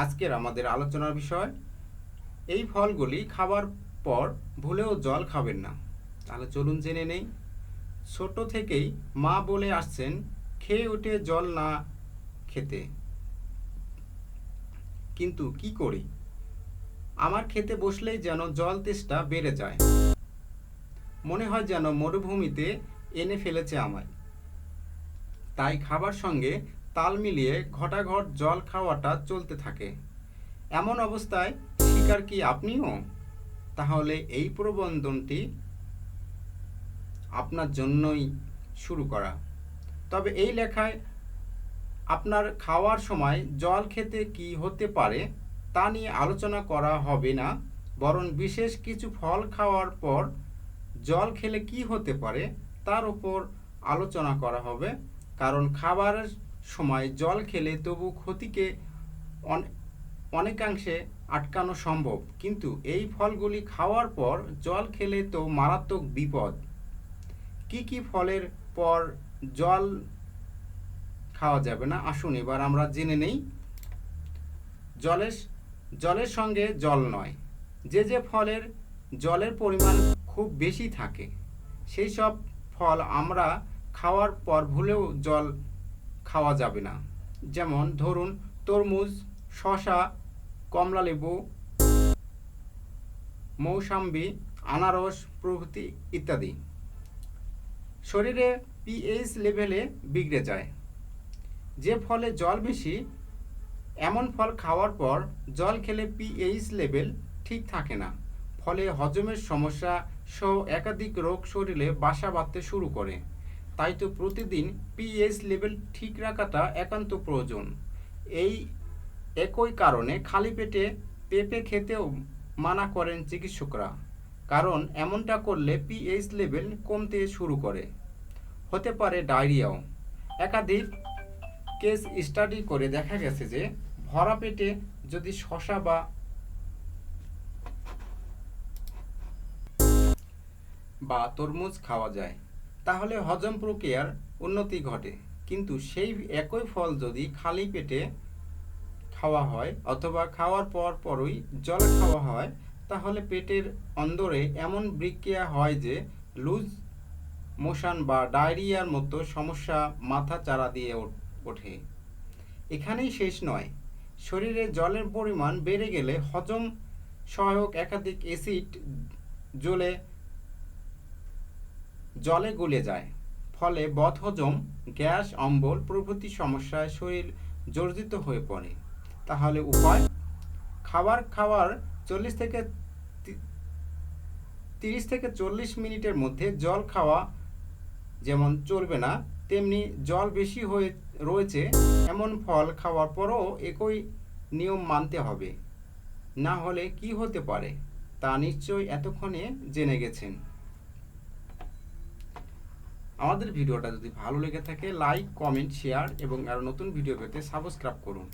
আজকের আমাদের আলোচনার বিষয়, এই ফলগুলি খাবার পর ভুলেও জল খাবেন না। তাহলে চলুন জেনে নেই। ছোট থেকেই মা বলে আসছেন, খেয়ে উঠে জল না খেতে। কিন্তু কি করি? আমার খেতে বসলেই যেন জল তেষ্টা বেড়ে যায়। মনে হয় যেন মরুভূমিতে এনে ফেলেছে আমায়। তাই খাবার সঙ্গে তাল মিলিয়ে ঘটাঘট জল খাওয়াটা চলতে থাকে। এমন অবস্থায় শিকার কি আপনিও? তাহলে এই প্রবন্ধনটি আপনার জন্যই শুরু করা। তবে এই লেখায় আপনার খাওয়ার সময় জল খেতে কি হতে পারে তা নিয়ে আলোচনা করা হবে না, বরং বিশেষ কিছু ফল খাওয়ার পর জল খেলে কি হতে পারে তার উপর আলোচনা করা হবে। কারণ খাবারের সময় জল খেলে তবু ক্ষতিকে অনেকাংশে আটকানো সম্ভব, কিন্তু এই ফলগুলি খাওয়ার পর জল খেলে তো মারাত্মক বিপদ। কি কি ফলের পর জল খাওয়া যাবে না, আসুন এবার আমরা জেনে নেই। জলের জলের সঙ্গে জল নয়। যে যে ফলের জলের পরিমাণ খুব বেশি থাকে সেই সব ফল আমরা খাওয়ার পর ভুলেও জল খাওয়া যাবে না। যেমন ধরুন তরমুজ, শসা, কমলালেবু, মৌসাম্বি, আনারস প্রভৃতি ইত্যাদি। শরীরে পিএইচ লেভেলে বিগড়ে যায়। যে ফলে জল বেশি এমন ফল খাওয়ার পর জল খেলে পিএইচ লেভেল ঠিক থাকে না, ফলে হজমের সমস্যা সহ একাধিক রোগ শরীরে বাসা বাঁধতে শুরু করে। তাই তো প্রতিদিন পিএইচ লেভেল ঠিক রাখাটা একান্ত প্রয়োজন। এই একই কারণে খালি পেটে পেঁপে খেতেও মানা করেন চিকিৎসকরা, কারণ এমনটা করলে পিএইচ লেভেল কমতে শুরু করে। হতে পারে ডায়রিয়াও। একাধিক কেস স্টাডি করে দেখা গেছে যে ভরা পেটে যদি শসা বা তরমুজ খাওয়া যায় তাহলে হজম প্রক্রিয়ার উন্নতি ঘটে, কিন্তু সেই একই ফল যদি খালি পেটে খাওয়া হয় অথবা খাওয়ার পর পরই জল খাওয়া হয় তাহলে পেটের অন্দরে এমন বিক্রিয়া হয় যে লুজ মোশন বা ডায়রিয়ার মতো সমস্যা মাথা চাড়া দিয়ে ওঠে। এখানেই শেষ নয়, শরীরে জলের পরিমাণ বেড়ে গেলে হজম সহায়ক একাধিক অ্যাসিড জলে গলে যায়, ফলে বদহজম, গ্যাস, অম্বল প্রভৃতি সমস্যায় শরীর জর্জরিত হয়ে পড়ে। তাহলে উপায়: খাবার খাওয়ার 30 থেকে 40 মিনিটের মধ্যে জল খাওয়া যেমন চলবে না, তেমনি জল বেশি হয়ে রয়েছে এমন ফল খাওয়ার পরও একই নিয়ম মানতে হবে। না হলে কি হতে পারে তা নিশ্চয়ই এতক্ষণে জেনে গেছেন। আমাদের ভিডিওটা যদি ভালো লেগে থাকে লাইক, কমেন্ট, শেয়ার এবং আরও নতুন ভিডিও পেতে সাবস্ক্রাইব করুন।